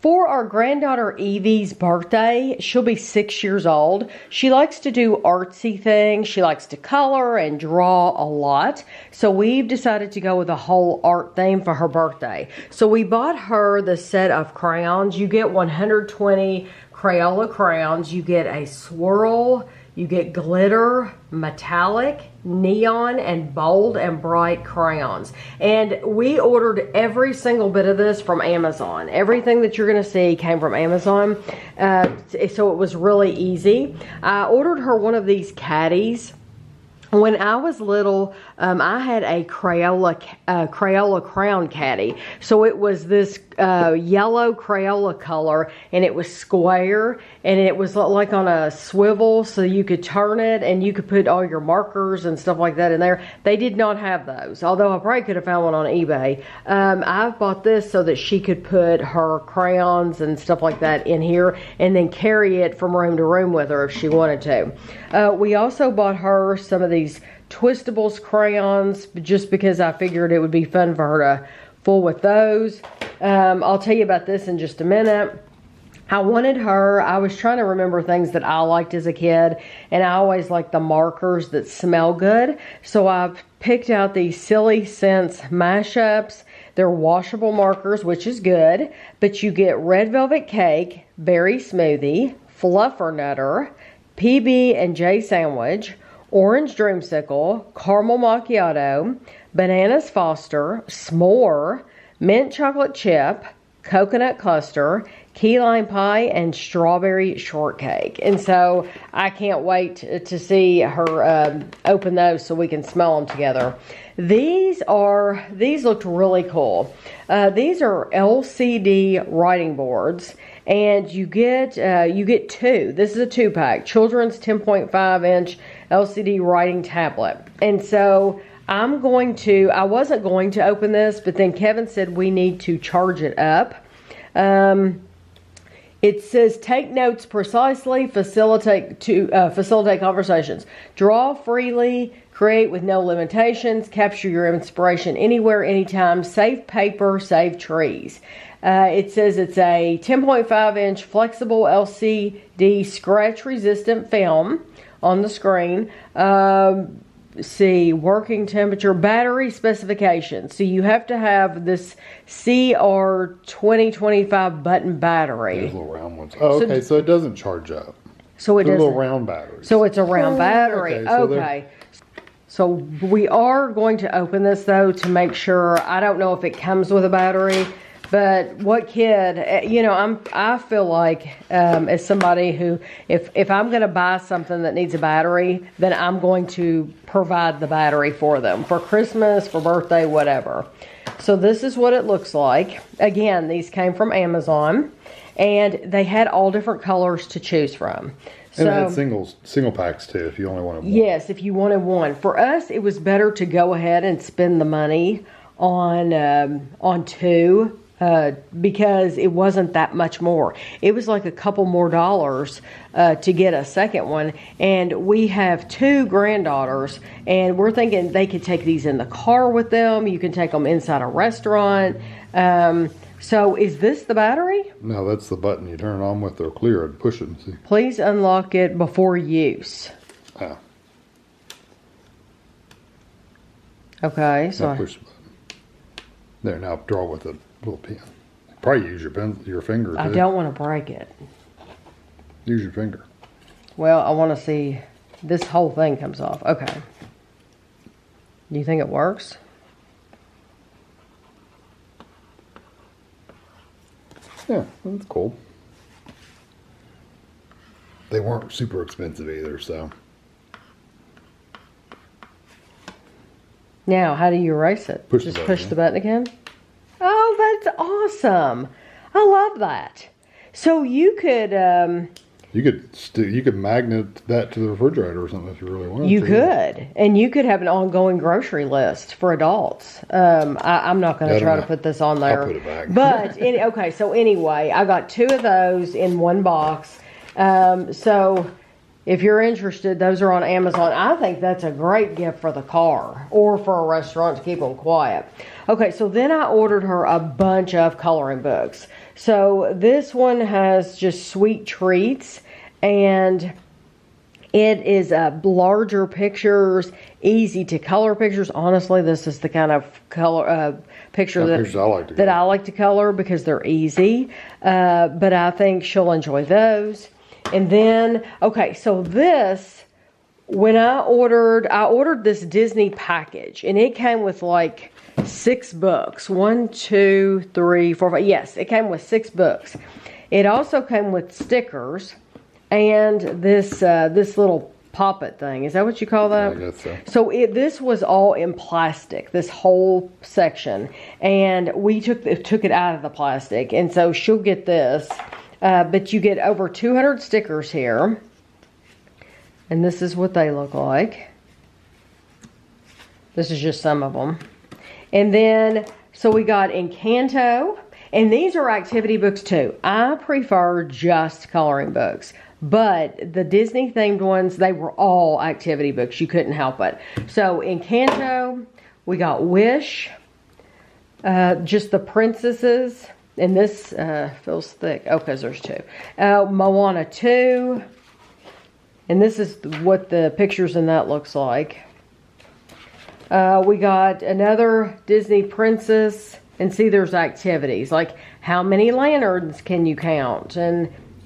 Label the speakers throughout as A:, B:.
A: For our granddaughter Evie's birthday, she'll be 6 years old. She likes to do artsy things. She likes to color and draw a lot. So we've decided to go with a whole art theme for her birthday. So we bought her the set of crayons. You get 120 Crayola crayons. You get a swirl. You get glitter, metallic, neon, and bold and bright crayons. And we ordered every single bit of this from Amazon. Everything that you're going to see came from Amazon. So it was really easy. I ordered her one of these caddies. When I was little, I had a Crayola crown caddy. So it was this yellow Crayola color, and it was square, and it was like on a swivel, so you could turn it, and you could put all your markers and stuff like that in there. They did not have those, although I probably could have found one on eBay. I've bought this so that she could put her crayons and stuff like that in here, and then carry it from room to room with her if she wanted to. We also bought her some of these Twistables crayons, just because I figured it would be fun for her to fool with those. I'll tell you about this in just a minute. I was trying to remember things that I liked as a kid, and I always liked the markers that smell good. So I've picked out these Silly Scents mashups. They're washable markers, which is good, but you get Red Velvet Cake, Berry Smoothie, Fluffernutter, PB&J Sandwich, Orange Dreamsicle, Caramel Macchiato, Bananas Foster, S'more, Mint Chocolate Chip, Coconut Cluster, Key Lime Pie, and Strawberry Shortcake. And so I can't wait to see her open those so we can smell them together. These looked really cool. These are LCD writing boards, and you get two. This is a 2-pack, children's 10.5-inch LCD writing tablet. And so I wasn't going to open this, but then Kevin said we need to charge it up. It says, take notes precisely, facilitate conversations. Draw freely, create with no limitations, capture your inspiration anywhere, anytime, save paper, save trees. It says it's a 10.5-inch flexible LCD scratch-resistant film on the screen. See, working temperature, battery specifications. So you have to have this CR2025 button battery.
B: Those little round ones. Oh, okay, so it doesn't charge up.
A: So it doesn't.
B: Little round batteries.
A: So it's a round battery.
B: Okay.
A: So we are going to open this though to make sure. I don't know if it comes with a battery. But what kid, I feel like as somebody who, if I'm going to buy something that needs a battery, then I'm going to provide the battery for them for Christmas, for birthday, whatever. So this is what it looks like. Again, these came from Amazon, and they had all different colors to choose from.
B: And it had single packs too, if you only wanted one.
A: Yes, if you wanted one. For us, it was better to go ahead and spend the money on two. Because it wasn't that much more. It was like a couple more dollars to get a second one. And we have 2 granddaughters, and we're thinking they could take these in the car with them. You can take them inside a restaurant. So is this the battery?
B: No, that's the button you turn it on with or clear it, push it and see.
A: Please unlock it before use.
B: Ah.
A: Okay, so
B: now push the button. There, now draw with a little pen. Probably use your finger too.
A: I don't want to break it.
B: Use your finger.
A: Well, I want to see this whole thing comes off. Okay. Do you think it works?
B: Yeah, that's cool. They weren't super expensive either, so.
A: Now, how do you erase it? Just push the button again? Oh, that's awesome. I love that. So you could...
B: you could magnet that to the refrigerator or something if you really wanted to.
A: You could. And you could have an ongoing grocery list for adults. I'm not going to try to put this on there.
B: I'll put it back.
A: But, okay, so anyway, I got 2 of those in one box. So if you're interested, those are on Amazon. I think that's a great gift for the car or for a restaurant to keep them quiet. Okay, so then I ordered her a bunch of coloring books. So this one has just sweet treats, and it is larger pictures, easy to color pictures. Honestly, this is the kind of color picture that I like to color because they're easy. But I think she'll enjoy those. And then, okay, so this, when I ordered this Disney package, and it came with like 6 books. 1, 2, 3, 4, 5. Yes, it came with 6 books. It also came with stickers and this little poppet thing. Is that what you call that?
B: Yeah, I guess so.
A: So this was all in plastic, this whole section, and we took it out of the plastic, and so she'll get this. But you get over 200 stickers here, and this is what they look like. This is just some of them. And then, so we got Encanto, and these are activity books too. I prefer just coloring books, but the Disney themed ones, they were all activity books. You couldn't help it. So Encanto, we got Wish, just the princesses, and this feels thick. Oh, because there's 2. Moana 2, and this is what the pictures in that looks like. We got another Disney princess, and see there's activities like how many lanterns can you count,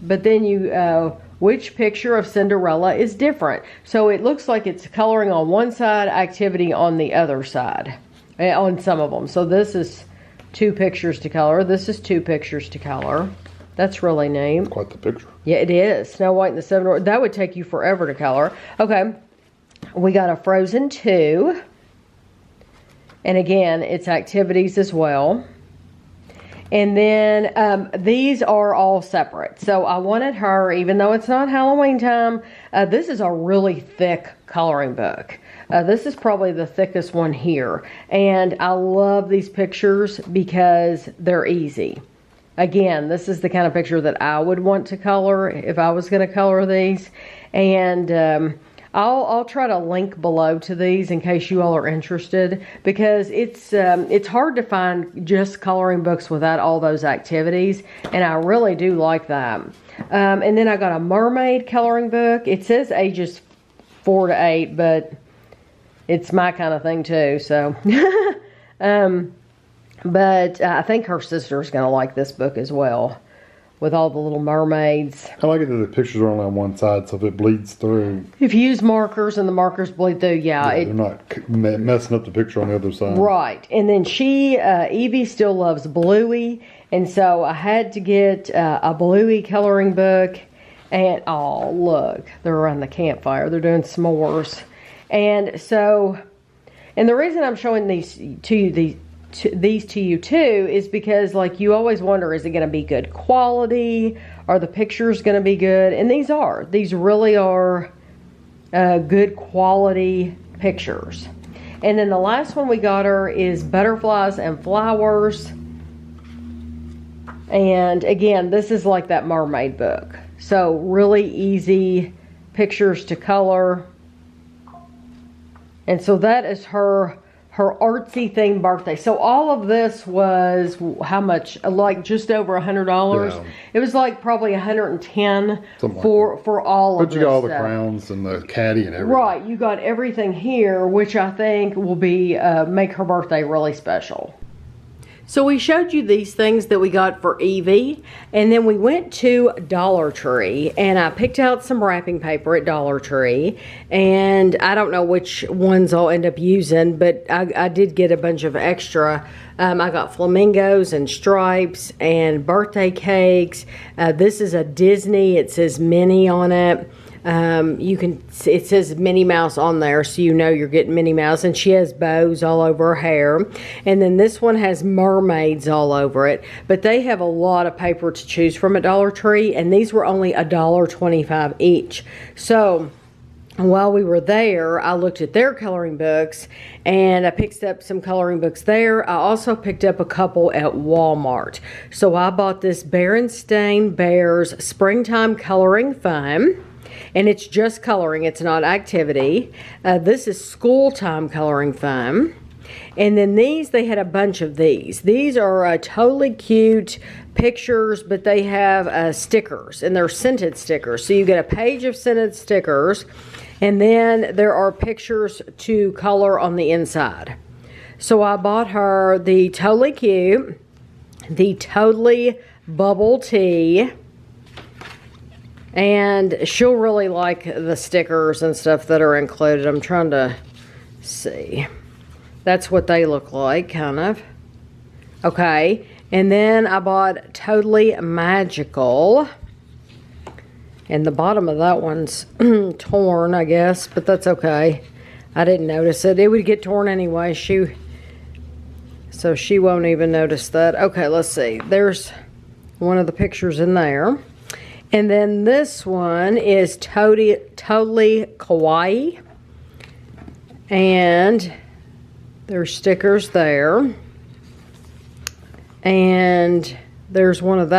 A: but then you which picture of Cinderella is different. So it looks like it's coloring on one side, activity on the other side, on some of them. So this is 2 pictures to color. This is 2 pictures to color. That's really neat.
B: Quite the picture.
A: Yeah, it is. Snow White and the 7 Dwarfs. That would take you forever to color. Okay, we got a Frozen 2. And again, it's activities as well. And then these are all separate. So I wanted her, even though it's not Halloween time, this is a really thick coloring book. This is probably the thickest one here. And I love these pictures because they're easy. Again, this is the kind of picture that I would want to color if I was going to color these. And I'll try to link below to these in case you all are interested, because it's hard to find just coloring books without all those activities, and I really do like that. And then I got a mermaid coloring book. It says ages 4 to 8, but it's my kind of thing too. So, but I think her sister's going to like this book as well, with all the little mermaids.
B: I like it that the pictures are only on one side, so if it bleeds through.
A: If you use markers and the markers bleed through,
B: they're not messing up the picture on the other side.
A: Right. And then Evie still loves Bluey, and so I had to get a Bluey coloring book. And, oh, look, they're around the campfire. They're doing s'mores. And so, and the reason I'm showing these to you too is because, like, you always wonder, is it going to be good quality? Are the pictures going to be good? And these really are good quality pictures. And then the last one we got her is Butterflies and Flowers. And again, this is like that mermaid book. So really easy pictures to color. And so that is her artsy themed birthday. So all of this was how much? Like just over $100.
B: Yeah.
A: It was like probably $110 for all of this.
B: But you got all the crowns and the caddy and everything.
A: Right, you got everything here, which I think will be make her birthday really special. So we showed you these things that we got for Evie, and then we went to Dollar Tree, and I picked out some wrapping paper at Dollar Tree, and I don't know which ones I'll end up using, but I did get a bunch of extra. I got flamingos and stripes and birthday cakes. This is a Disney. It says Minnie on it. It says Minnie Mouse on there, so you know you're getting Minnie Mouse, and she has bows all over her hair. And then this one has mermaids all over it, but they have a lot of paper to choose from at Dollar Tree, and these were only $1.25 each. So while we were there, I looked at their coloring books, and I picked up some coloring books there. I also picked up a couple at Walmart. So I bought this Berenstain Bears Springtime Coloring Fun. And it's just coloring. It's not activity. This is school time coloring foam. And then these, they had a bunch of these. These are totally cute pictures, but they have stickers, and they're scented stickers. So you get a page of scented stickers, and then there are pictures to color on the inside. So I bought her the Totally Cute, the Totally Bubble Tea, and she'll really like the stickers and stuff that are included. I'm trying to see. That's what they look like, kind of. Okay, and then I bought Totally Magical. And the bottom of that one's torn, I guess, but that's okay. I didn't notice it. It would get torn anyway. So she won't even notice that. Okay, let's see. There's one of the pictures in there. And then this one is Totally Kawaii. And there's stickers there. And there's one of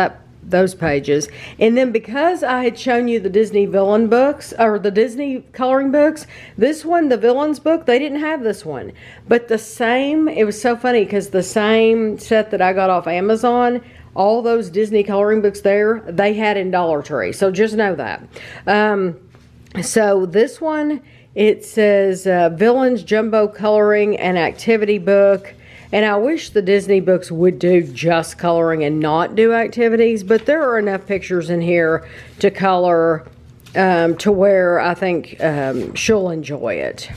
A: those pages. And then because I had shown you the Disney villain books, or the Disney coloring books, this one, the villains book, they didn't have this one. But the same, it was so funny because the same set that I got off Amazon, all those Disney coloring books there, they had in Dollar Tree. So just know that. So this one, it says Villains Jumbo Coloring and Activity Book. And I wish the Disney books would do just coloring and not do activities, but there are enough pictures in here to color to where I think she'll enjoy it.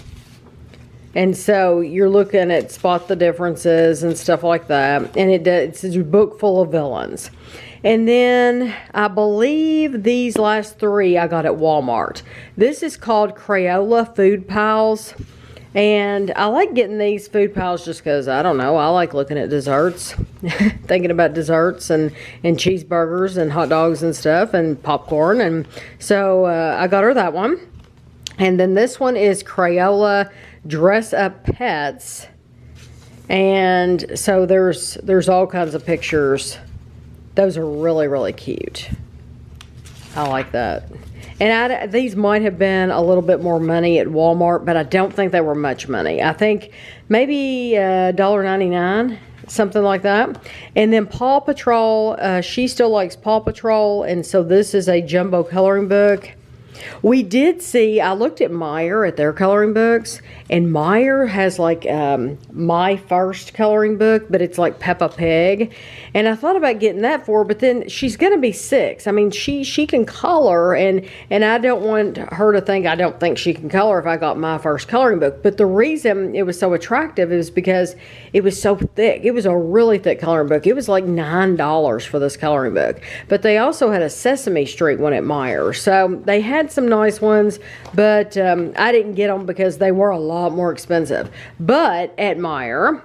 A: And so you're looking at spot the differences and stuff like that. And it's a book full of villains. And then I believe these last three I got at Walmart. This is called Crayola Food Piles. And I like getting these food piles just because, I don't know, I like looking at desserts. Thinking about desserts and cheeseburgers and hot dogs and stuff and popcorn. And so I got her that one. And then this one is Crayola Dress Up Pets. And so there's all kinds of pictures. Those are really, really cute. I like that. And these might have been a little bit more money at Walmart, but I don't think they were much money. I think maybe $1.99, something like that. And then Paw Patrol, she still likes Paw Patrol, and so this is a jumbo coloring book. We did see, I looked at Meyer at their coloring books, and Meyer has like My First coloring book, but it's like Peppa Pig. And I thought about getting that for her, but then she's going to be 6. I mean, she can color, and I don't want her to think I don't think she can color if I got My First coloring book. But the reason it was so attractive is because it was so thick. It was a really thick coloring book. It was like $9 for this coloring book. But they also had a Sesame Street one at Meyer. So they had some nice ones, but I didn't get them because they were a lot more expensive. But at Meyer,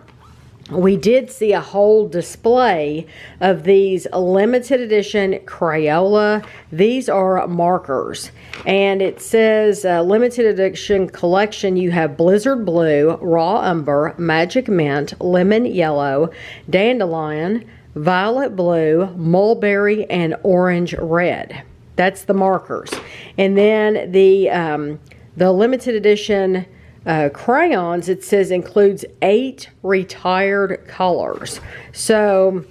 A: we did see a whole display of these limited edition Crayola. These are markers, and it says limited edition collection. You have Blizzard Blue, Raw Umber, Magic Mint, Lemon Yellow, Dandelion, Violet Blue, Mulberry, and Orange Red. That's the markers. And then the limited edition crayons, it says, includes 8 retired colors. So,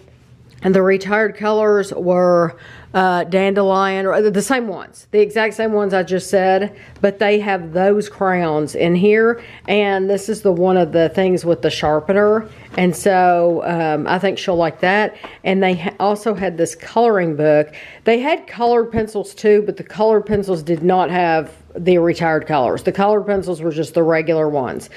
A: and the retired colors were dandelion, or the same ones, the exact same ones I just said, but they have those crayons in here. And this is one of the things with the sharpener. And so I think she'll like that. And they also had this coloring book. They had colored pencils too, but the colored pencils did not have the retired colors. The colored pencils were just the regular ones.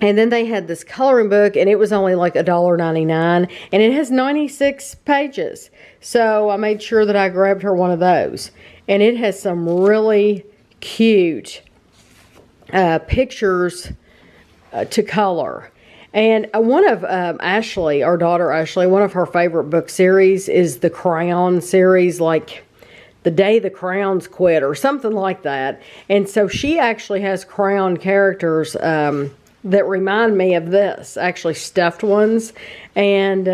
A: And then they had this coloring book, and it was only like $1.99, and it has 96 pages. So I made sure that I grabbed her one of those. And it has some really cute pictures to color. And one of Ashley, our daughter Ashley, one of her favorite book series is the Crayon series, like The Day the Crayons Quit or something like that. And so she actually has crayon characters that remind me of this, actually stuffed ones. And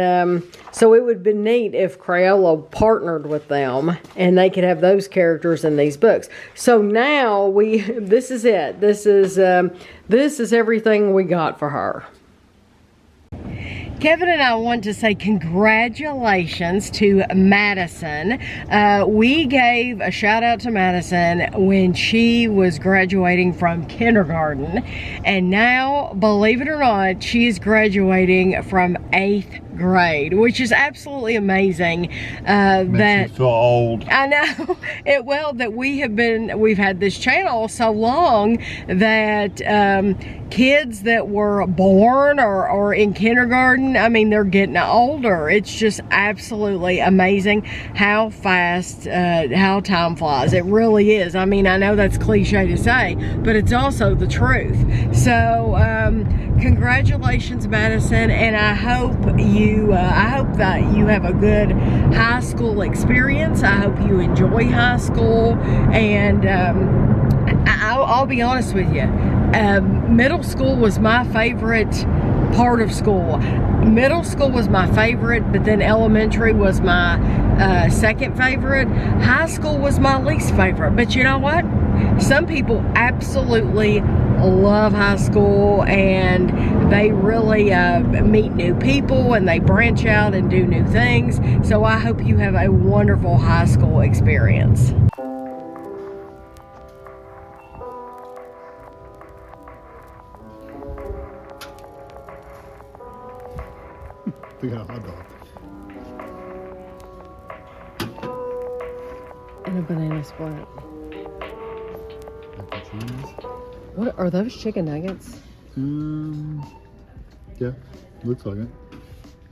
A: so it would have been neat if Crayola partnered with them and they could have those characters in these books. So now this is it. This is everything we got for her. Kevin and I want to say congratulations to Madison. We gave a shout out to Madison when she was graduating from kindergarten. And now, believe it or not, she is graduating from 8th grade, which is absolutely amazing.
B: Makes you feel old.
A: I know. That we've had this channel so long that kids that were born or in kindergarten, I mean, they're getting older. It's just absolutely amazing how fast, how time flies. It really is. I mean, I know that's cliche to say, but it's also the truth. So, congratulations, Madison, and I hope that you have a good high school experience. I hope you enjoy high school, and I'll be honest with you. Middle school was my favorite part of school. Middle school was my favorite, but then elementary was my second favorite. High school was my least favorite. But you know what? Some people absolutely love high school, and they really meet new people and they branch out and do new things. So I hope you have a wonderful high school experience.
B: We got a hot dog.
A: And a banana split.
B: Mac and cheese.
A: What are those, chicken nuggets?
B: Yeah, looks like it.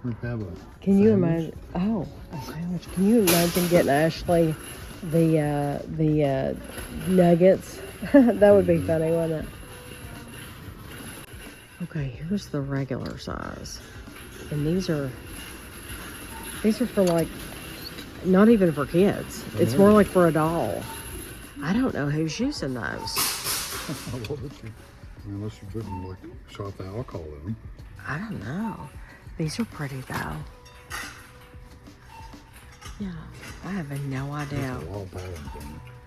B: We have a
A: Can you
B: sandwich.
A: imagine? Oh, a sandwich. Can you imagine getting Ashley the nuggets? That would be funny, wouldn't it? Okay, here's the regular size, and these are for like not even for kids. It's more like for a doll. I don't know who's using those.
B: Unless you're putting like shot the alcohol in them.
A: I don't know. These are pretty though. Yeah, I have no idea.
B: There's a lot of patterns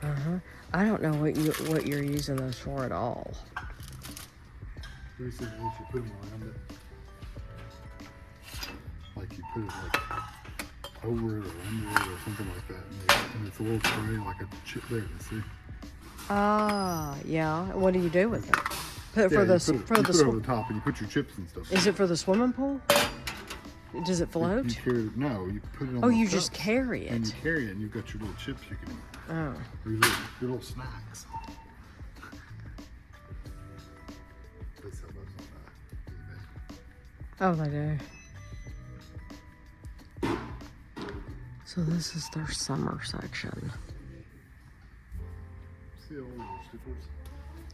B: in it.
A: I don't know what you're using those for at all.
B: Basically, you put them around it. Like you put it like over it or under it or something like that. And it's a little spray like a chip there, you see?
A: Ah, yeah. What do you do with it? Put it for the
B: you put it over the top and you put your chips and stuff.
A: Is it for the swimming pool? Does it float?
B: You carry it, no, you put it on
A: Oh,
B: the
A: you
B: cups,
A: just carry
B: and
A: it.
B: you carry it and you've got your little chips you can eat.
A: Oh.
B: Or your little snacks. They sell those on eBay.
A: Oh, they do. So this is their summer section.
B: See all the stickers?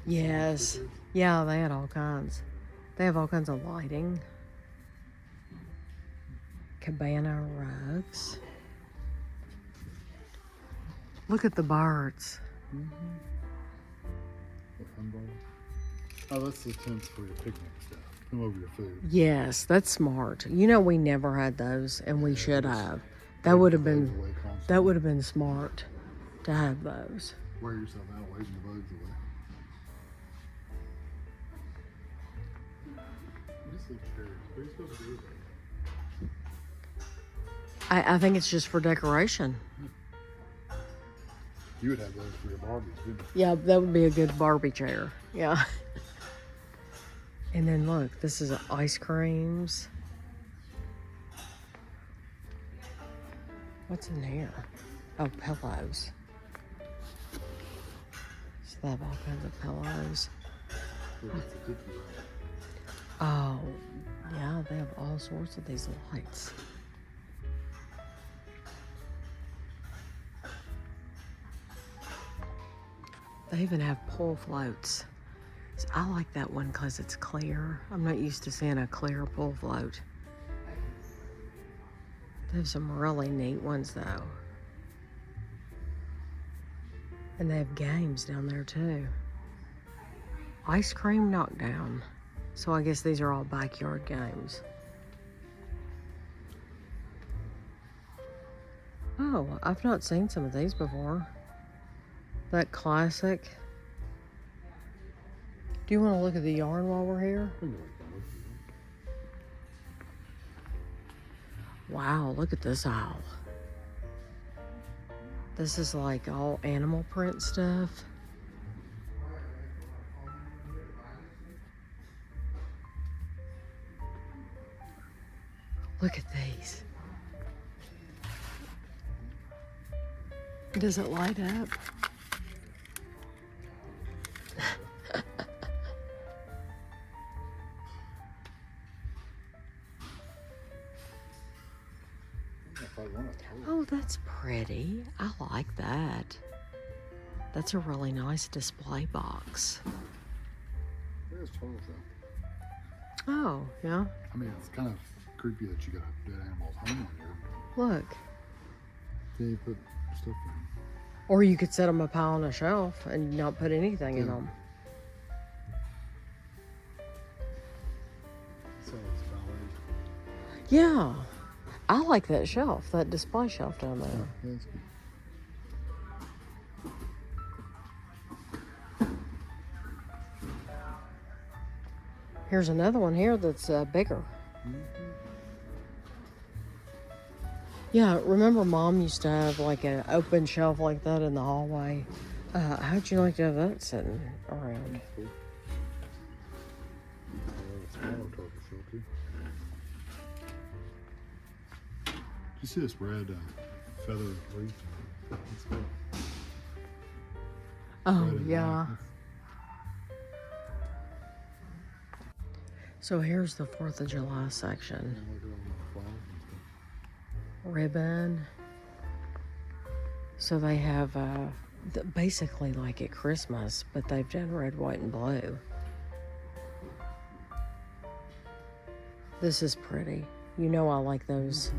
A: Yes. Yeah, they had all kinds. They have all kinds of lighting. Cabana rugs. Look at the birds.
B: Oh, that's the tents for your picnic stuff. Come over your food.
A: Yes, that's smart. You know, we never had those, and we should have. That would have been smart to have those.
B: Wear yourself out waving the bugs away. This looks cherries. What are you supposed to do with that?
A: I think it's just for decoration.
B: You would have those for your Barbies, wouldn't you?
A: Yeah, that would be a good Barbie chair. Yeah. And then look, this is ice creams. What's in here? Oh, pillows. So they have all kinds of pillows. Oh, yeah, they have all sorts of these lights. They even have pool floats. So I like that one because it's clear. I'm not used to seeing a clear pool float. They have some really neat ones though. And they have games down there too. Ice cream knockdown. So I guess these are all backyard games. Oh, I've not seen some of these before. That classic. Do you want to look at the yarn while we're here? Wow, look at this aisle. This is like all animal print stuff. Look at these. Does it light up? Oh, that's pretty. I like that. That's a really nice display box.
B: There's turtles though.
A: Oh, yeah.
B: I mean, it's kind of creepy that you got a dead animal's home on here.
A: Look.
B: Then you put stuff in.
A: Or you could set them up high on a shelf and not put anything in them.
B: So it's ballet.
A: Yeah. I like that shelf, that display shelf down there.
B: Yeah, that's good.
A: Here's another one here that's bigger. Yeah, remember Mom used to have like an open shelf like that in the hallway. How'd you like to have that sitting around?
B: Cool. Smaller turtle shell too. Did you see this red feather wreath? That's cool.
A: Oh,
B: Red and
A: yeah.
B: black.
A: So here's the 4th of July section.
B: Yeah, look at all the flowers and stuff.
A: Ribbon. So they have basically like at Christmas, but they've done red, white, and blue. This is pretty. You know I like those.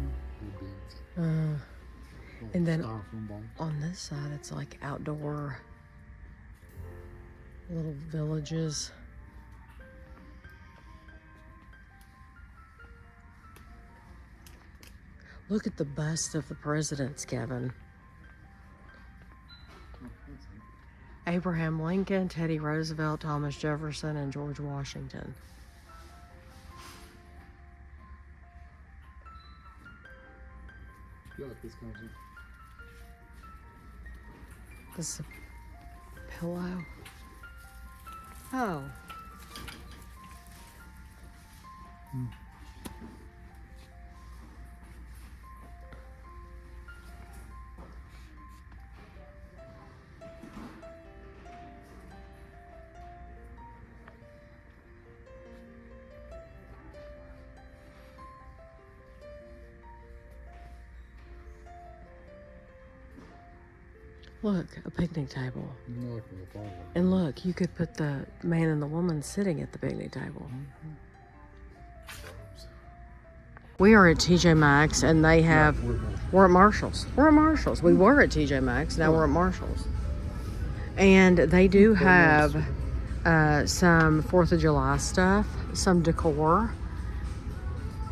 B: Little beads. Little
A: And then
B: styrofoam balls.
A: on this side, it's like outdoor little villages. Look at the bust of the presidents, Kevin. Abraham Lincoln, Teddy Roosevelt, Thomas Jefferson, and George Washington.
B: Yeah, like this kind of thing.
A: This is a pillow. Oh. Look, a picnic table.
B: No, like a flower.
A: And look, you could put the man and the woman sitting at the picnic table. We are at TJ Maxx and they have, we're at Marshall's. We're at Marshall's. We were at TJ Maxx, now we're at Marshall's. And they do have some 4th of July stuff, some decor,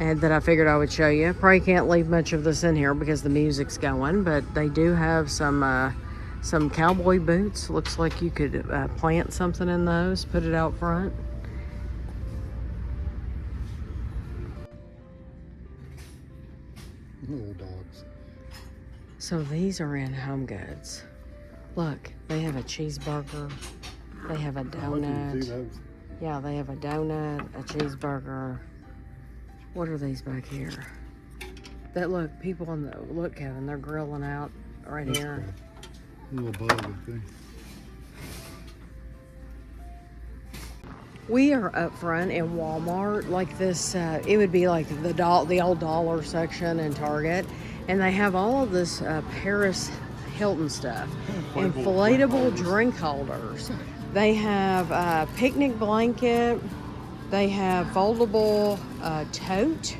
A: and that I figured I would show you. Probably can't leave much of this in here because the music's going, but they do have some cowboy boots. Looks like you could plant something in those, put it out front.
B: Little dogs.
A: So these are in Home Goods. Look, they have a cheeseburger. They have a
B: See
A: donut.
B: those?
A: Yeah, they have a donut, a cheeseburger. What are these back here? That look, people on the, look Kevin, they're grilling out right
B: That's
A: here.
B: cool. Little bug, I think.
A: We are up front in Walmart, like this, it would be like the old dollar section in Target. And they have all of this Paris Hilton stuff. Inflatable drink holders. They have a picnic blanket. They have foldable tote.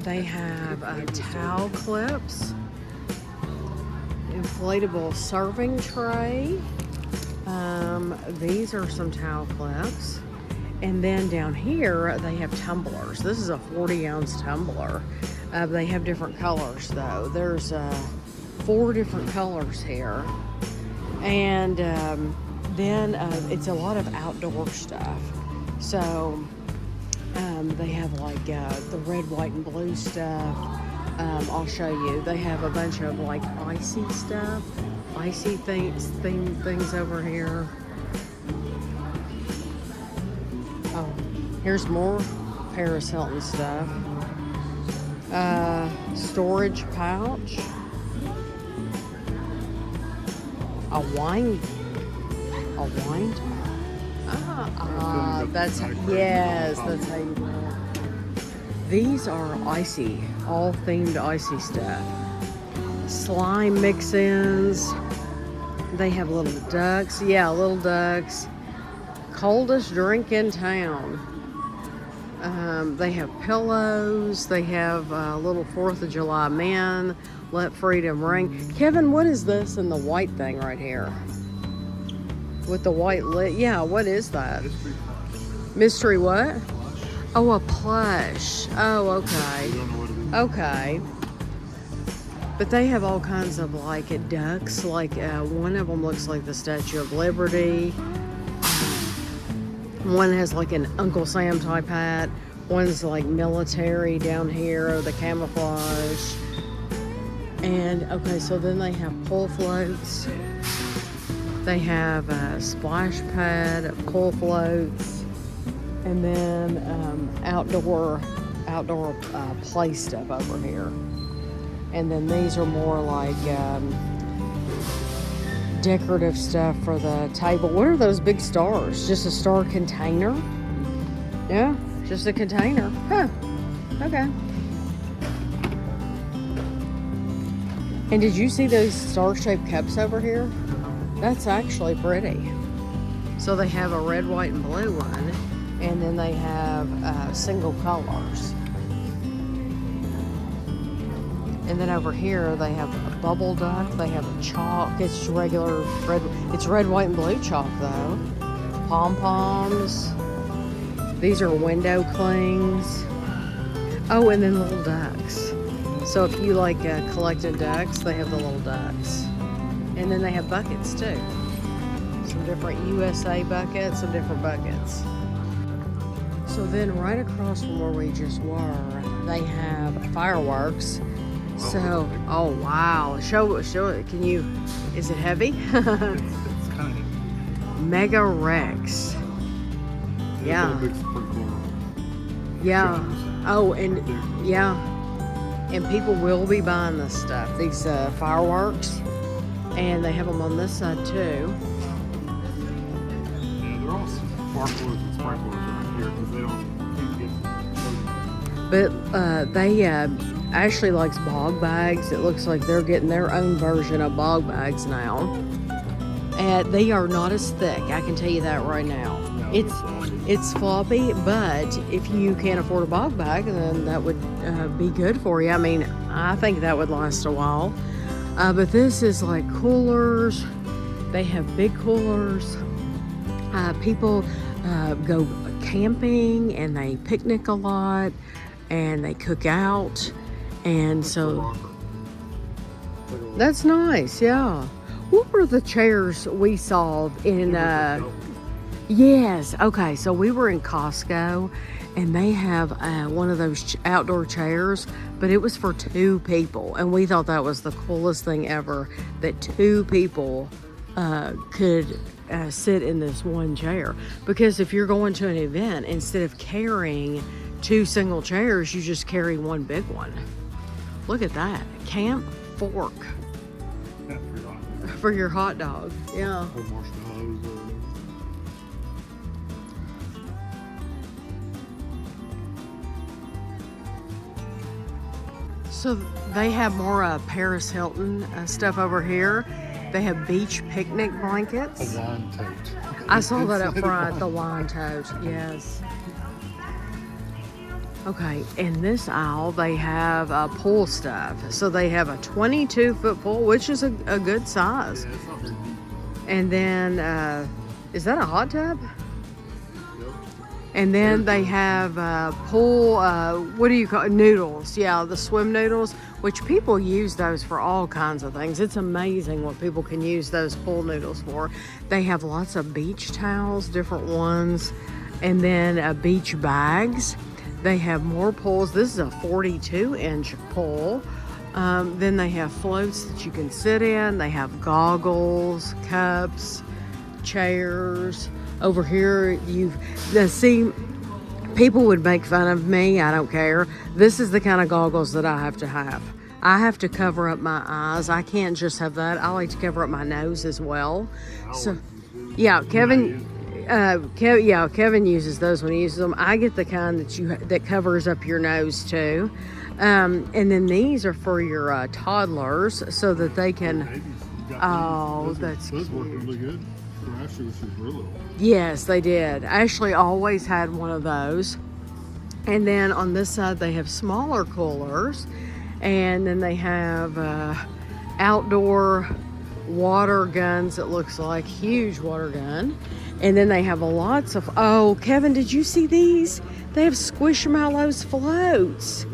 A: They have towel clips. Inflatable serving tray. These are some towel clips. And then down here, they have tumblers. This is a 40-ounce tumbler. They have different colors, though. There's 4 different colors here. And then it's a lot of outdoor stuff. So they have like the red, white, and blue stuff. I'll show you. They have a bunch of like icy stuff. Icy things over here. Oh, here's more Paris Hilton stuff. Storage pouch. A wine. That's yes, that's how you do it. These are icy, all themed icy stuff. Slime mix-ins. They have little ducks. Yeah, little ducks. Coldest drink in town. They have pillows. They have little 4th of July men. Let freedom ring. Kevin, what is this in the white thing right here? With the white lid? Yeah, what is that? Mystery what? Oh, a plush. Oh, okay. Okay. But they have all kinds of like ducks. Like one of them looks like the Statue of Liberty. One has like an Uncle Sam type hat. One's like military down here, the camouflage. And okay, so then they have pull floats. They have a splash pad, pull floats, and then outdoor play stuff over here. And then these are more like decorative stuff for the table. What are those big stars? Just a star container? Yeah, just a container. Huh. Okay. And did you see those star-shaped cups over here? That's actually pretty. So they have a red, white, and blue one, and then they have single colors. And then over here they have a bubble duck. They have a chalk. It's regular red. It's red, white, and blue chalk though. Pom poms. These are window clings. Oh, and then little ducks. So if you like collecting ducks, they have the little ducks. And then they have buckets too. Some different USA buckets, some different buckets. So then right across from where we just were, they have fireworks. So, oh wow. Show it. Can you, is it heavy?
B: It's kind of heavy.
A: Mega Rex. Yeah.
B: Big sprinkler.
A: Yeah.
B: Shutters.
A: Oh, and yeah. And people will be buying this stuff, these fireworks. And they have them on this side too.
B: Yeah, they're all sparklers and sprinklers around here because they don't get.
A: But they Ashley likes bog bags. It looks like they're getting their own version of bog bags now. And they are not as thick, I can tell you that right now.
B: No,
A: it's floppy, but if you can't afford a bog bag, then that would be good for you. I mean, I think that would last a while. But this is like coolers. They have big coolers. People go camping and they picnic a lot and they cook out. And so that's nice, yeah. What were the chairs we saw in yes, okay, so we were in Costco and they have one of those outdoor chairs, but it was for 2 people, and we thought that was the coolest thing ever, that 2 people could sit in this one chair. Because if you're going to an event, instead of carrying 2 single chairs, you just carry one big one. Look at that. Camp fork. For your hot dog. Yeah. So they have more Paris Hilton stuff over here. They have beach picnic blankets.
B: A wine tote.
A: I saw that up front, the wine tote, yes. Okay, in this aisle, they have pool stuff. So they have a 22-foot pool, which is a good size.
B: Yeah, it's not very deep.
A: And then, is that a hot tub?
B: Yep.
A: And then they have pool, what do you call it? Noodles. Yeah, the swim noodles, which people use those for all kinds of things. It's amazing what people can use those pool noodles for. They have lots of beach towels, different ones, and then beach bags. They have more pools. This is a 42-inch pool. Then they have floats that you can sit in. They have goggles, cups, chairs. Over here, see, people would make fun of me. I don't care. This is the kind of goggles that I have to have. I have to cover up my eyes. I can't just have that. I like to cover up my nose as well. So, yeah, Kevin uses those when he uses them. I get the kind that covers up your nose too. And then these are for your toddlers so that they can. Oh, that's cute. Really good. Ashley, when she was real little. Yes, they did. Ashley always had one of those. And then on this side, they have smaller coolers. And then they have outdoor water guns, it looks like. Huge water gun. And then they have lots of... Oh, Kevin, did you see these? They have Squishmallows floats.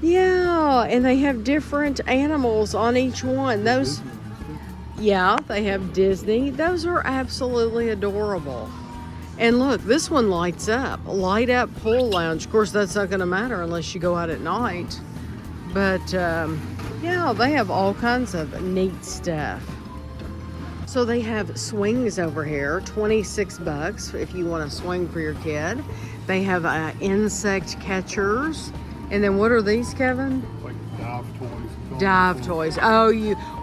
A: Yeah, and they have different animals on each one. Those... Yeah, they have Disney. Those are absolutely adorable. And look, this one lights up. Light up pool lounge. Of course, that's not going to matter unless you go out at night. But, yeah, they have all kinds of neat stuff. So they have swings over here, $26 if you want to swing for your kid. They have insect catchers. And then what are these, Kevin?
B: Like dive toys.
A: Dive toys. Oh,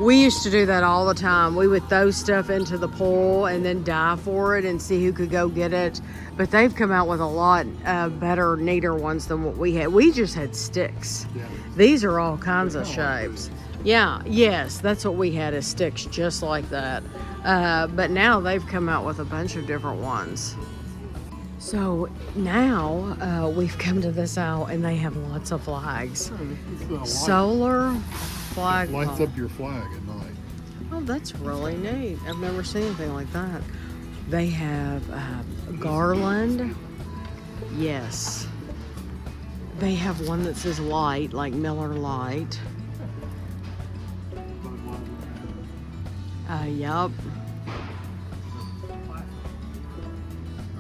A: we used to do that all the time. We would throw stuff into the pool and then dive for it and see who could go get it. But they've come out with a lot better, neater ones than what we had. We just had sticks. Yeah. These are all kinds of shapes. Yeah, yes, that's what we had, is sticks just like that. But now they've come out with a bunch of different ones. So now we've come to this aisle and they have lots of flags. Solar flag.
B: Lights up your flag at night.
A: Oh, that's really neat. I've never seen anything like that. They have garland. Yes. They have one that says light, like Miller Lite. Yup.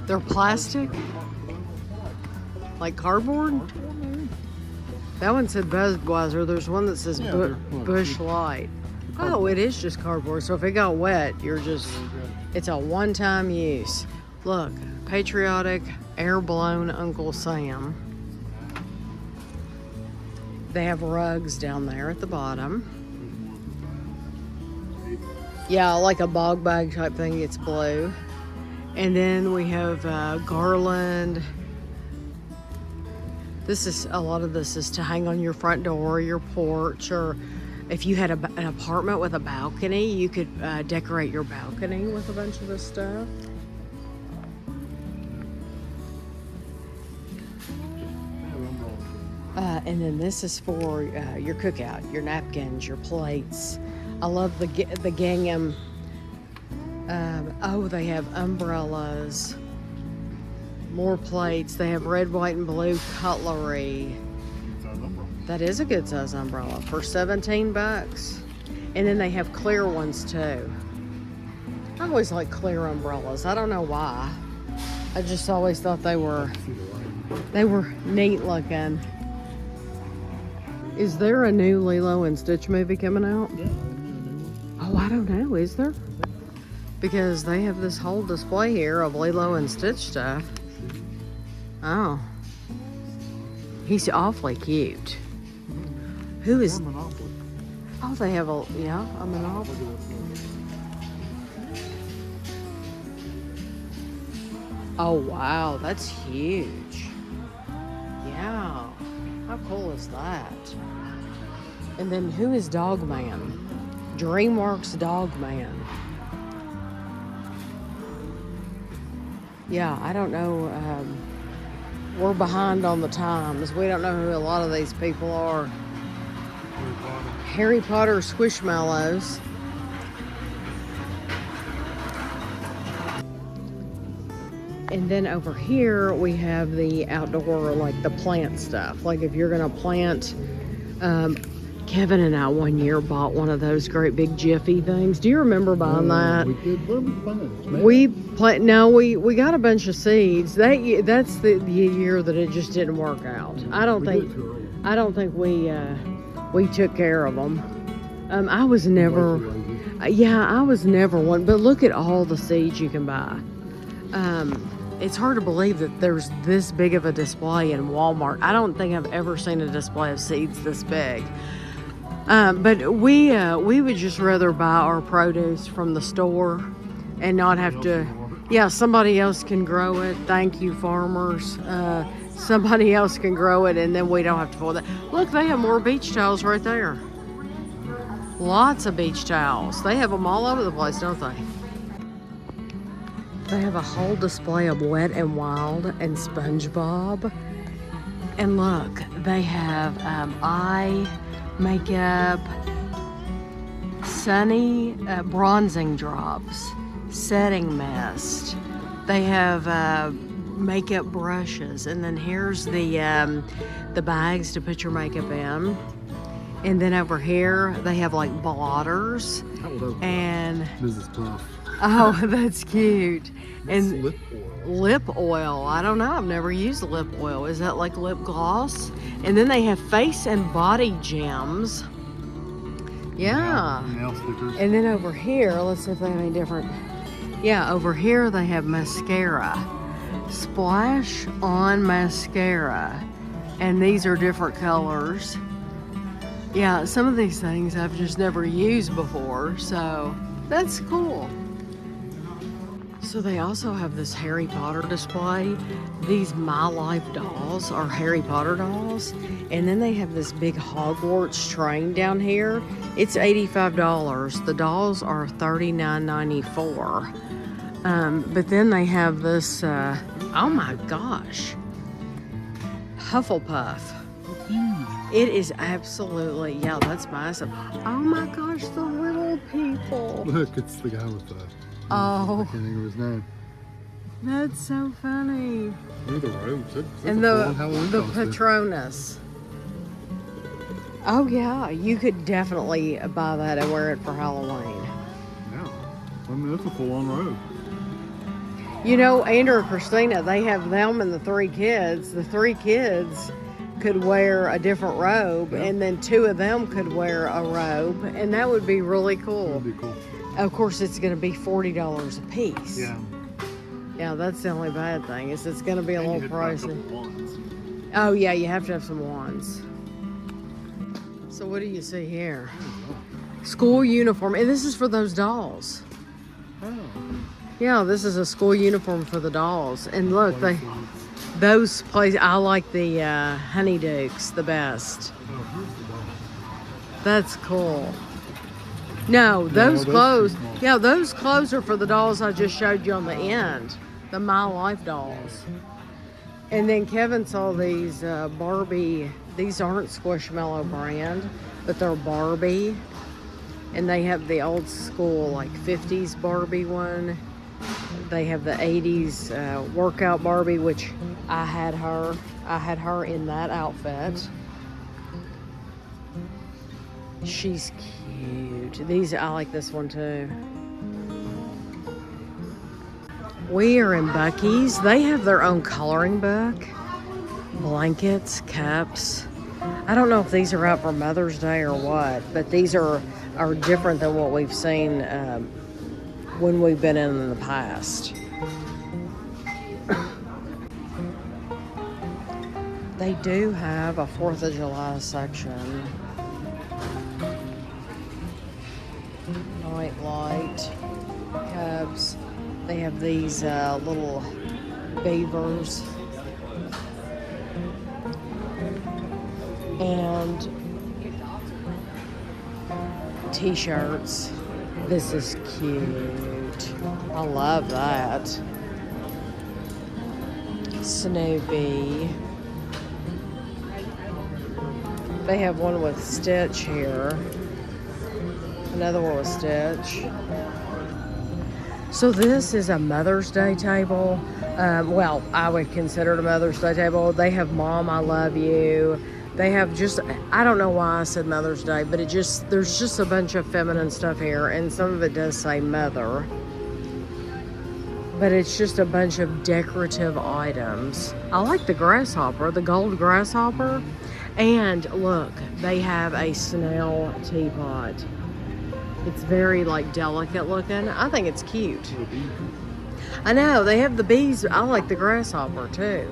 A: They're plastic? Like cardboard? That one said Budweiser. There's one that says Busch Light. Oh, it is just cardboard. So if it got wet, it's a one-time use. Look, patriotic, air-blown Uncle Sam. They have rugs down there at the bottom. Yeah, like a bog bag type thing. It's blue. And then we have garland. A lot of this is to hang on your front door, your porch, or if you had an apartment with a balcony, you could decorate your balcony with a bunch of this stuff. And then this is for your cookout, your napkins, your plates. I love the gingham. They have umbrellas, more plates. They have red, white, and blue cutlery. That is a good size umbrella for $17. And then they have clear ones too. I always like clear umbrellas. I don't know why. I just always thought they were neat looking. Is there a new Lilo and Stitch movie coming out? Oh, I don't know. Is there? Because they have this whole display here of Lilo and Stitch stuff. Oh. He's awfully cute. Who is... Oh, they have a Monopoly. Oh, wow. That's huge. Yeah. How cool is that? And then who is Dogman? DreamWorks Dogman. Yeah, I don't know. We're behind on the times. We don't know who a lot of these people are. Harry Potter Squishmallows. And then over here we have the outdoor, like the plant stuff. Like if you're gonna plant, Kevin and I one year bought one of those great big Jiffy things. Do you remember buying that?
B: We did. What did
A: we got a bunch of seeds. That's the year that it just didn't work out. I don't think we took care of them. I was never one, but look at all the seeds you can buy. It's hard to believe that there's this big of a display in Walmart. I don't think I've ever seen a display of seeds this big. But we would just rather buy our produce from the store and not have to, somebody else can grow it. Thank you, farmers. Somebody else can grow it, and then we don't have to pull that. Look, they have more beach towels right there. Lots of beach towels. They have them all over the place, don't they? They have a whole display of Wet and Wild and SpongeBob. And look, they have eye makeup, sunny bronzing drops, setting mist. They have makeup brushes, and then here's the bags to put your makeup in. And then over here they have like blotters and
B: this is tough.
A: Oh, that's cute. And
B: lip oil.
A: Lip oil. I don't know. I've never used lip oil. Is that like lip gloss? And then they have face and body gems. Yeah.
B: Nail stickers.
A: And then over here, let's see if they have any different. Yeah, over here they have mascara. Splash on mascara. And these are different colors. Yeah, some of these things I've just never used before, so that's cool. So they also have this Harry Potter display. These My Life dolls are Harry Potter dolls. And then they have this big Hogwarts train down here. It's $85. The dolls are $39.94. But then they have this, oh my gosh, Hufflepuff. It is absolutely, yeah, that's massive. Oh my gosh, the little people.
B: Look, it's the guy with the,
A: oh,
B: I can't think of his name.
A: That's so funny.
B: Look at the robes. That's
A: and
B: the
A: the Patronus. Oh yeah, you could definitely buy that and wear it for Halloween.
B: Yeah, I mean, that's a full-on robe.
A: You know, Andrew and Christina, they have them and the three kids. The three kids could wear a different robe, and then two of them could wear a robe, and that would be really cool.
B: That'd be cool.
A: Of course, it's going to be $40 a piece.
B: Yeah.
A: Yeah, that's the only bad thing, is it's going to be a little pricey. Oh yeah, you have to have some wands. So what do you see here? School uniform, and this is for those dolls.
B: Oh.
A: Yeah, this is a school uniform for the dolls, and look, those places, I like the Honeydukes the best.
B: Oh, here's the doll.
A: That's cool. No, those clothes, yeah, those clothes are for the dolls I just showed you on the end, the My Life dolls. And then Kevin saw these Barbie, these aren't Squishmallow brand, but they're Barbie. And they have the old school, like 50s Barbie one. They have the 80s workout Barbie, which I had her in that outfit. She's cute. I like this one too. We are in Buc-ee's. They have their own coloring book, blankets, cups. I don't know if these are out for Mother's Day or what, but these are different than what we've seen when we've been in the past. They do have a 4th of July section. Light cups. They have these little beavers. And t-shirts. This is cute. I love that. Snoopy. They have one with Stitch here. Another one with Stitch. So this is a Mother's Day table. Well, I would consider it a Mother's Day table. They have Mom, I Love You. They have just, I don't know why I said Mother's Day, but there's just a bunch of feminine stuff here, and some of it does say mother. But it's just a bunch of decorative items. I like the grasshopper, the gold grasshopper. And look, they have a snail teapot. It's very like delicate looking. I think it's cute. I know, they have the bees. I like the grasshopper too.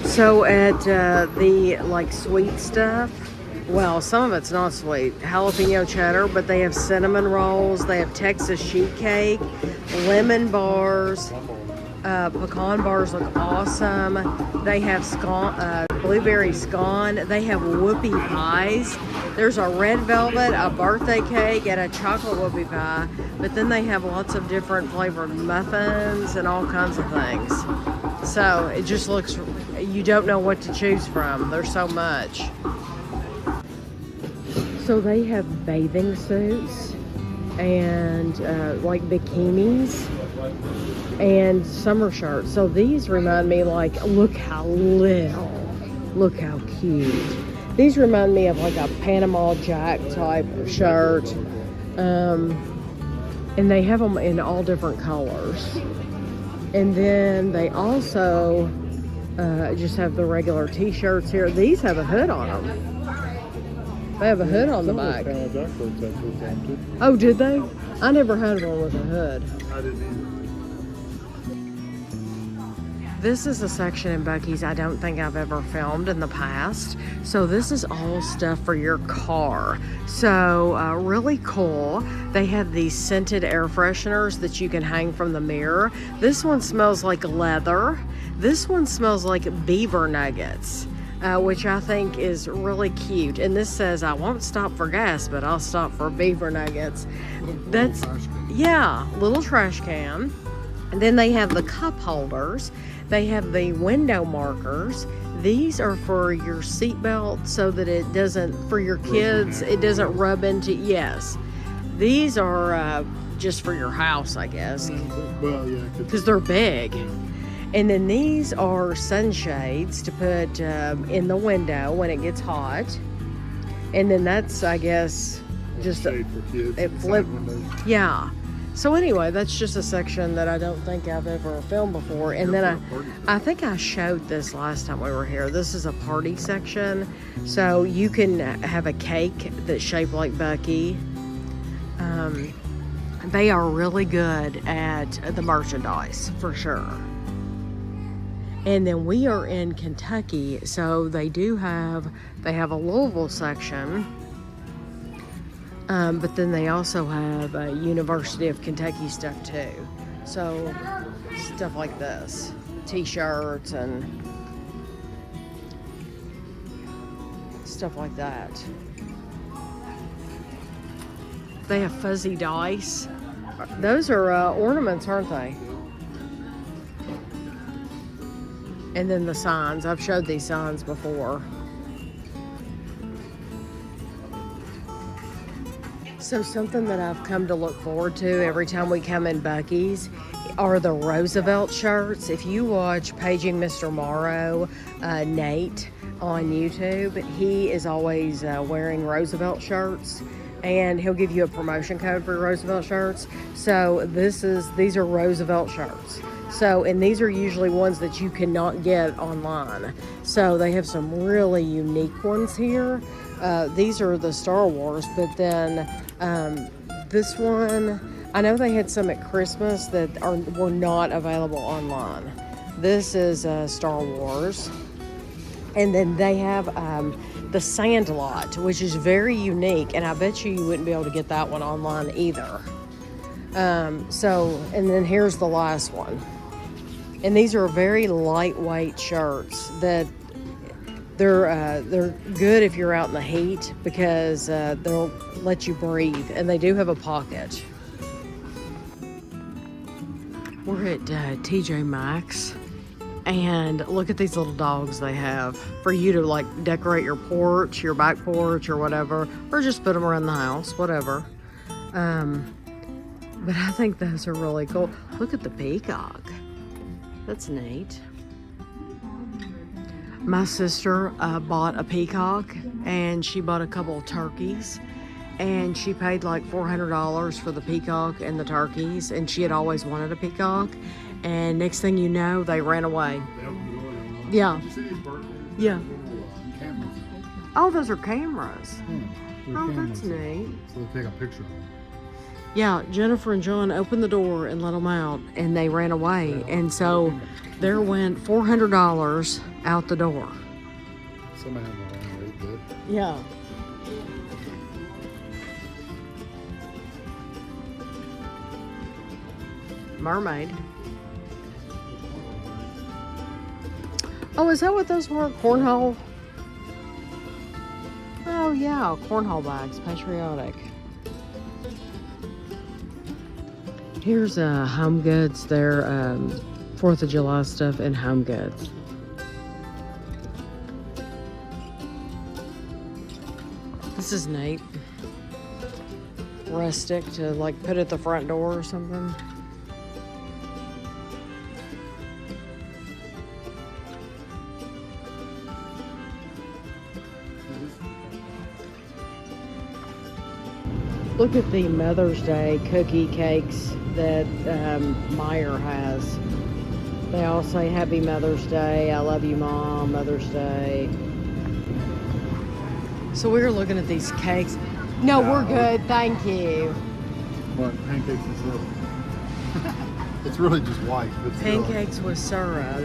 A: So at the like sweet stuff, well, some of it's not sweet, jalapeno cheddar, but they have cinnamon rolls, they have Texas sheet cake, lemon bars, pecan bars look awesome. They have scone, blueberry scone. They have whoopie pies. There's a red velvet, a birthday cake, and a chocolate whoopie pie. But then they have lots of different flavored muffins and all kinds of things. So it just looks, you don't know what to choose from. There's so much. So they have bathing suits and like bikinis and summer shirts. So these remind me, like, look how little, look how cute. These remind me of like a Panama Jack type shirt. And they have them in all different colors. And then they also just have the regular t-shirts here. These have a hood on them. They have a hood on the back. Oh, did they? I never had one with a hood.
B: I didn't either.
A: This is a section in Buc-ee's I don't think I've ever filmed in the past. So this is all stuff for your car. So really cool. They have these scented air fresheners that you can hang from the mirror. This one smells like leather. This one smells like beaver nuggets, which I think is really cute. And this says, I won't stop for gas, but I'll stop for beaver nuggets. That's, yeah, little trash can. And then they have the cup holders. They have the window markers. These are for your seatbelt so that it doesn't, for your kids, it doesn't rub into, yes. These are just for your house, I guess.
B: Well, yeah.
A: Because they're big. And then these are sunshades to put in the window when it gets hot. And then that's, I guess, just
B: shade for kids.
A: It flip. Yeah. So anyway, that's just a section that I don't think I've ever filmed before. And then I think I showed this last time we were here. This is a party section. So you can have a cake that's shaped like Buc-ee. They are really good at the merchandise, for sure. And then we are in Kentucky, so they have a Louisville section. But then they also have University of Kentucky stuff too. So stuff like this, t-shirts and stuff like that. They have fuzzy dice. Those are ornaments, aren't they? And then the signs. I've showed these signs before. So something that I've come to look forward to every time we come in Buc-ee's are the Roosevelt shirts. If you watch Paging Mr. Morrow, Nate on YouTube, he is always wearing Roosevelt shirts. and he'll give you a promotion code for Roosevelt shirts. So these are Roosevelt shirts. So, and these are usually ones that you cannot get online. So they have some really unique ones here. These are the Star Wars, but then this one, I know they had some at Christmas that were not available online. This is Star Wars. And then they have the Sandlot, which is very unique, and I bet you wouldn't be able to get that one online either. And then here's the last one. And these are very lightweight shirts that they're good if you're out in the heat because they'll let you breathe, and they do have a pocket. We're at TJ Maxx, and look at these little dogs they have for you to like decorate your porch, your back porch or whatever, or just put them around the house, whatever. But I think those are really cool. Look at the peacock. That's neat. My sister bought a peacock, and she bought a couple of turkeys, and she paid like $400 for the peacock and the turkeys, and she had always wanted a peacock, and next thing you know, they ran away. Yeah. Yeah. Oh, those are cameras. Oh, that's neat.
B: So they take a picture of them.
A: Yeah, Jennifer and John opened the door and let them out, and they ran away. And so there went $400 out the door.
B: Some animal ate good.
A: Yeah. Mermaid. Oh, is that what those were? Cornhole? Oh, yeah, cornhole bags, patriotic. Here's Home Goods, their 4th of July stuff and Home Goods. This is neat. Rustic to like put at the front door or something. Look at the Mother's Day cookie cakes that Meyer has. They all say Happy Mother's Day, I love you Mom, Mother's Day. So we were looking at these cakes. No, we're good, thank you.
B: What, pancakes and syrup? It's really just white. But
A: pancakes with syrup.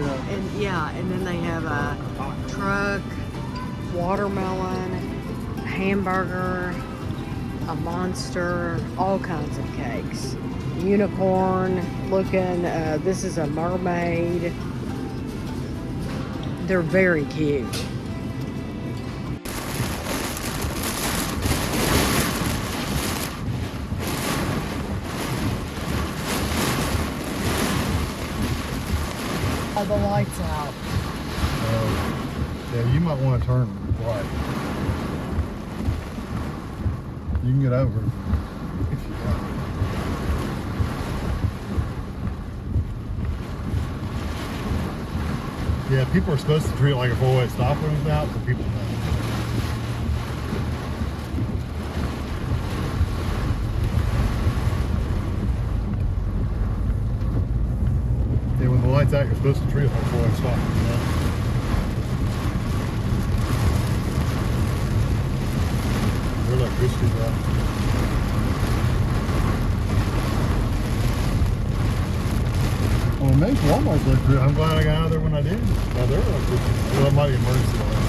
B: Yeah.
A: And then they have a truck, watermelon, hamburger, a monster, all kinds of cakes. Unicorn looking, this is a mermaid. They're very cute. Are the lights out?
B: Yeah, you might want to turn white. You can get over if you want. Yeah, people are supposed to treat it like a four-way stop when it's out, but people don't. Yeah, when the light's out, you're supposed to treat it like a four-way stop. You know? They're like biscuits out. Well, it makes Walmart look good. I'm glad I got out of there when I did. Well, they're like biscuits. Well, it might be emergency lights.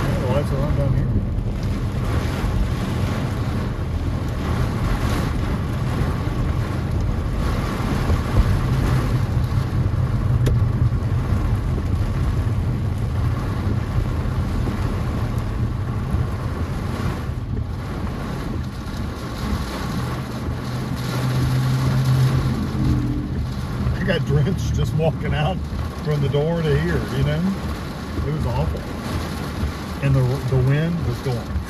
B: Yeah, the lights are on down here. I got drenched just walking out from the door to here, you know? It was awful. And the wind was going.